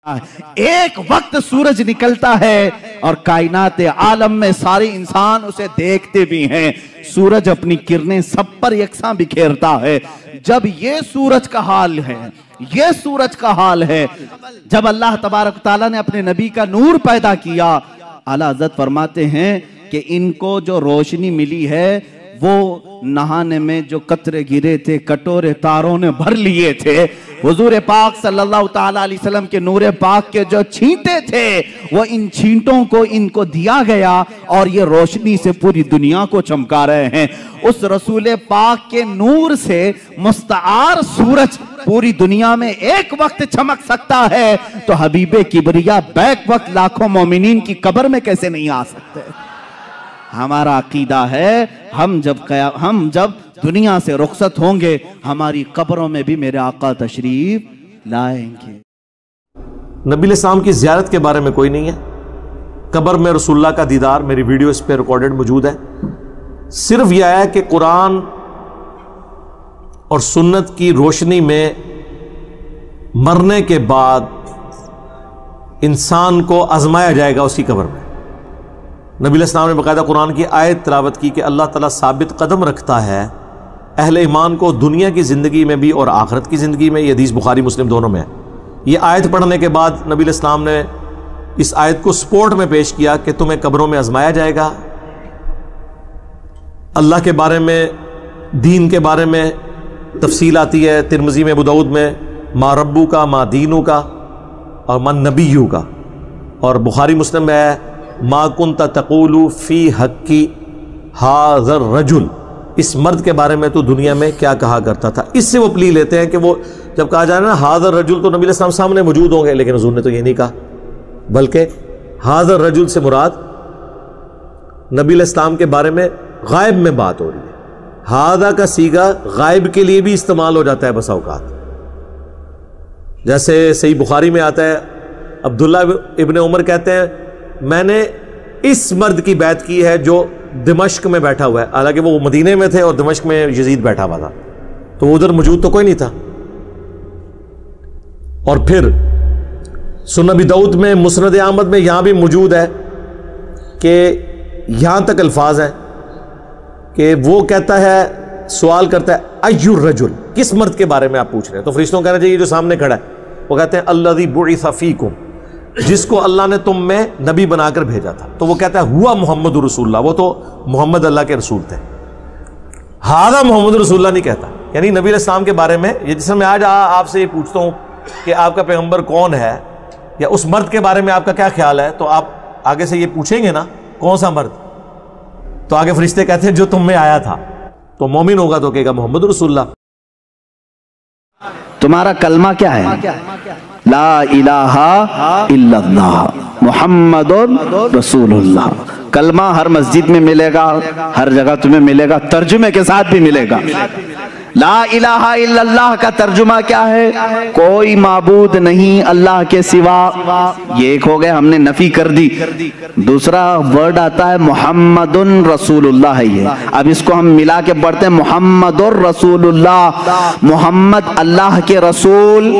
ایک وقت سورج نکلتا ہے اور کائنات عالم میں سارے انسان اسے دیکھتے بھی ہیں. سورج اپنی کرنیں سب پر یکساں بکھیرتا ہے. جب یہ سورج کا حال ہے، یہ سورج کا حال ہے، جب اللہ تبارک تعالیٰ نے اپنے نبی کا نور پیدا کیا، اعلیٰ حضرت فرماتے ہیں کہ ان کو جو روشنی ملی ہے وہ نہانے میں جو قطرے گرے تھے کٹورے تاروں نے بھر لیے تھے. حضور پاک صلی اللہ تعالیٰ علیہ وسلم کے نور پاک کے جو چھینٹے تھے وہ ان چھینٹوں کو ان کو دیا گیا اور یہ روشنی سے پوری دنیا کو چمکا رہے ہیں. اس رسول پاک کے نور سے مستعار سورج پوری دنیا میں ایک وقت چمک سکتا ہے تو حبیب کبریا بیک وقت لاکھوں مومنین کی قبر میں کیسے نہیں آ سکتے؟ ہمارا عقیدہ ہے ہم جب دنیا سے رخصت ہوں گے ہماری قبروں میں بھی میرے آقا تشریف لائیں گے. نبی علیہ السلام کی زیارت کے بارے میں کوئی نہیں ہے. قبر میں رسول اللہ کا دیدار، میری ویڈیو اس پہ ریکارڈڈ موجود ہے. صرف یہ آیا کہ قرآن اور سنت کی روشنی میں مرنے کے بعد انسان کو آزمایا جائے گا اس کی قبر میں. نبی علیہ السلام نے باقاعدہ قرآن کی آیت تلاوت کی کہ اللہ تعالیٰ ثابت قدم رکھتا ہے اہل ایمان کو دنیا کی زندگی میں بھی اور آخرت کی زندگی میں. یہ حدیث بخاری مسلم دونوں میں ہے. یہ آیت پڑھنے کے بعد نبی علیہ السلام نے اس آیت کو سپورٹ میں پیش کیا کہ تمہیں قبروں میں آزمایا جائے گا. اللہ کے بارے میں، دین کے بارے میں تفصیل آتی ہے ترمذی میں، ابو داؤد میں، ما ربو کا، ما دینو کا اور من نبیو کا. اور بخاری مسلم میں ہے ما کنت تقول فی حقی ھذا الرجل، اس مرد کے بارے میں تو دنیا میں کیا کہا کرتا تھا. اس سے وہ پلی لیتے ہیں کہ وہ جب کہا جائے نا ھذا الرجل تو نبی علیہ السلام سامنے موجود ہوں گے، لیکن حضور نے تو یہ نہیں کہا، بلکہ ھذا الرجل سے مراد نبی علیہ السلام کے بارے میں غائب میں بات ہو رہی ہے. ھذا کا صیغہ غائب کے لیے بھی استعمال ہو جاتا ہے بسا اوقات. جیسے صحیح بخاری میں آتا ہے عبداللہ ابن عمر کہتے ہیں میں نے اس مرد کی بیعت کی ہے جو دمشق میں بیٹھا ہوا ہے. حالانکہ وہ مدینے میں تھے اور دمشق میں یزید بیٹھا ہوا تھا، تو وہ ادھر موجود تو کوئی نہیں تھا. اور پھر سنن ابی داؤد میں، مسند احمد میں یہاں بھی موجود ہے کہ یہاں تک الفاظ ہیں کہ وہ کہتا ہے، سوال کرتا ہے ای الرجل، کس مرد کے بارے میں آپ پوچھ رہے ہیں؟ تو فرشتوں کہنا چاہیے جو سامنے کھڑا ہے. وہ کہتے ہیں الذی بعث فیکم، جس کو اللہ نے تم میں نبی بنا کر بھیجا تھا. تو وہ کہتا ہے ہوا محمد رسول اللہ، وہ تو محمد اللہ کے رسول تھے. ھذا محمد رسول اللہ نہیں کہتا. یعنی نبی علیہ السلام کے بارے میں، یہ جس میں آج آپ سے یہ پوچھتا ہوں کہ آپ کا پیغمبر کون ہے یا اس مرد کے بارے میں آپ کا کیا خیال ہے، تو آپ آگے سے یہ پوچھیں گے نا کون سا مرد، تو آگے فرشتے کہتے ہیں جو تم میں آیا تھا. تو مومن ہوگا تو کہے گا محمد رسول اللہ. تمہارا کلمہ کیا ہے؟ لا الہ الا اللہ محمد رسول اللہ. کلمہ ہر مسجد میں ملے گا، ہر جگہ تمہیں ملے گا، ترجمے کے ساتھ بھی ملے گا. لا الہ الا اللہ کا ترجمہ کیا ہے؟ کوئی معبود نہیں اللہ کے سوا. یہ ایک ہو گئے، ہم نے نفی کر دی. دوسرا ورڈ آتا ہے محمد رسول اللہ ہے. یہ اب اس کو ہم ملا کے پڑھتے ہیں محمد رسول اللہ. محمد اللہ کے رسول،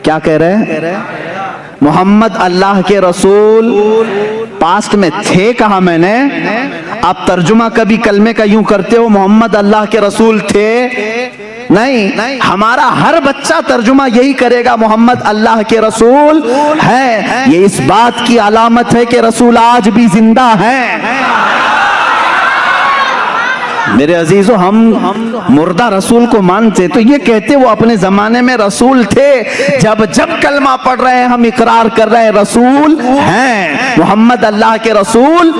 کیا کہہ رہے ہیں؟ محمد اللہ کے رسول. پاسٹ میں تھے کہا میں نے، اب ترجمہ کبھی کلمے کا یوں کرتے ہو محمد اللہ کے رسول تھے؟ نہیں، ہمارا ہر بچہ ترجمہ یہی کرے گا محمد اللہ کے رسول ہے. یہ اس بات کی علامت ہے کہ رسول آج بھی زندہ ہیں. میرے عزیزو، ہم مردہ رسول کو مانتے تو یہ کہتے وہ اپنے زمانے میں رسول تھے. جب کلمہ پڑھ رہے ہیں ہم اقرار کر رہے ہیں رسول ہیں، محمد اللہ کے رسول.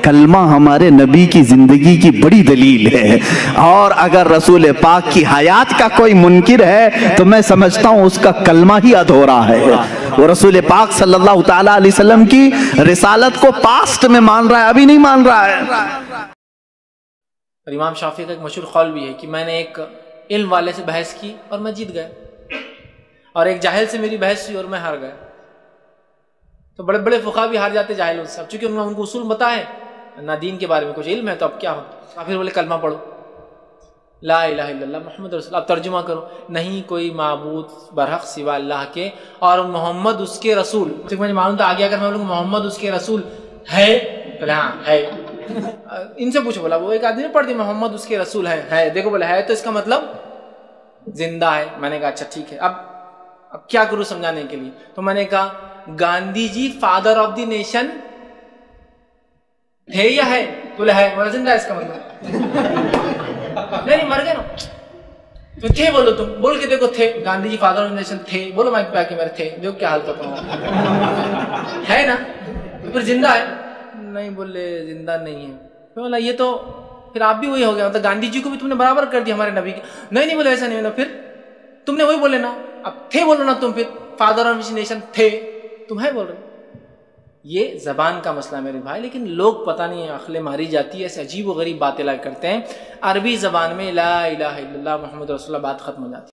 کلمہ ہمارے نبی کی زندگی کی بڑی دلیل ہے. اور اگر رسول پاک کی حیات کا کوئی منکر ہے تو میں سمجھتا ہوں اس کا کلمہ ہی ادھورا ہے. وہ رسول پاک صلی اللہ تعالیٰ علیہ وسلم کی رسالت کو پاسٹ میں مان رہا ہے، ابھی نہیں مان رہا ہے. اور امام شافعی کا ایک مشہور قول بھی ہے کہ میں نے ایک علم والے سے بحث کی اور میں جیت گیا، اور ایک جاہل سے میری بحث ہوئی اور میں ہار گیا. تو بڑے بڑے فقہا بھی ہار جاتے جاہلوں سے. اب چونکہ ان کو اصول پتہ ہے، نہ دین کے بارے میں کچھ علم ہے، تو اب کیا ہو؟ پھر بولے کلمہ پڑھو. لا الہ الا اللہ محمد رسول اللہ. اب ترجمہ کرو. نہیں کوئی معبود برحق سوا اللہ کے اور محمد اس کے رسول. مجھے معلوم تھا آگے اگر میں بولوں محمد اس کے رسول ہے بولے ہاں ہے. ان سے پوچھو بولا وہ ایک آدمی نے پڑھ دیا محمد اس کے رسول ہے دیکھو بولا ہے تو اس کا مطلب زندہ ہے. میں نے کہا اچھا ٹھیک ہے. اب کیا کروں سمجھانے کے لیے. تو میں نے کہا گاندھی جی فادر آف دی نیشن تھے یا ہے؟ بولے ہے. بولا زندہ ہے اس کا مطلب نہیں مر گئے نا. تو تھے بولو تم بول کے دیکھو تھے. گاندھی جی فادر آف دی نیشن تھے بولو مائک پہ آ کے میرے تھے جو کیا حال تھا ہے نا پھر زندہ ہے. نہیں بولے زندہ نہیں ہے. بولا یہ تو پھر آپ بھی وہی ہو گیا مطلب گاندھی جی کو بھی تم نے برابر کر دیا ہمارے نبی کے. نہیں بولے ایسا نہیں ہونا. پھر تم نے وہی بولے نا. اب تھے بولو نا تم. پھر فادر آف دی نیشن تھے تم ہے بول رہے. یہ زبان کا مسئلہ ہے میرے بھائی. لیکن لوگ پتہ نہیں عقلیں ماری جاتی ہے ایسے عجیب و غریب باتیں لا کرتے ہیں. عربی زبان میں لا الہ الا اللہ محمد رسول اللہ بات ختم ہو جاتی ہے.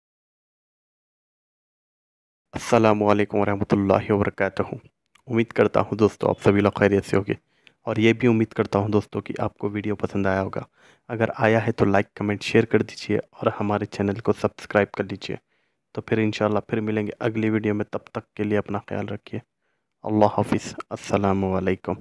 السلام علیکم ورحمۃ اللہ وبرکاتہ. امید کرتا ہوں دوستو آپ سبھی لوگ خیریت سے ہوگے اور یہ بھی امید کرتا ہوں دوستو کہ آپ کو ویڈیو پسند آیا ہوگا. اگر آیا ہے تو لائک کمنٹ شیئر کر دیجئے اور ہمارے چینل کو سبسکرائب کر لیجئے. تو پھر انشاءاللہ پھر ملیں گے اگلی ویڈیو میں. تب تک کے لیے اپنا خیال رکھیے. اللہ حافظ. السلام علیکم.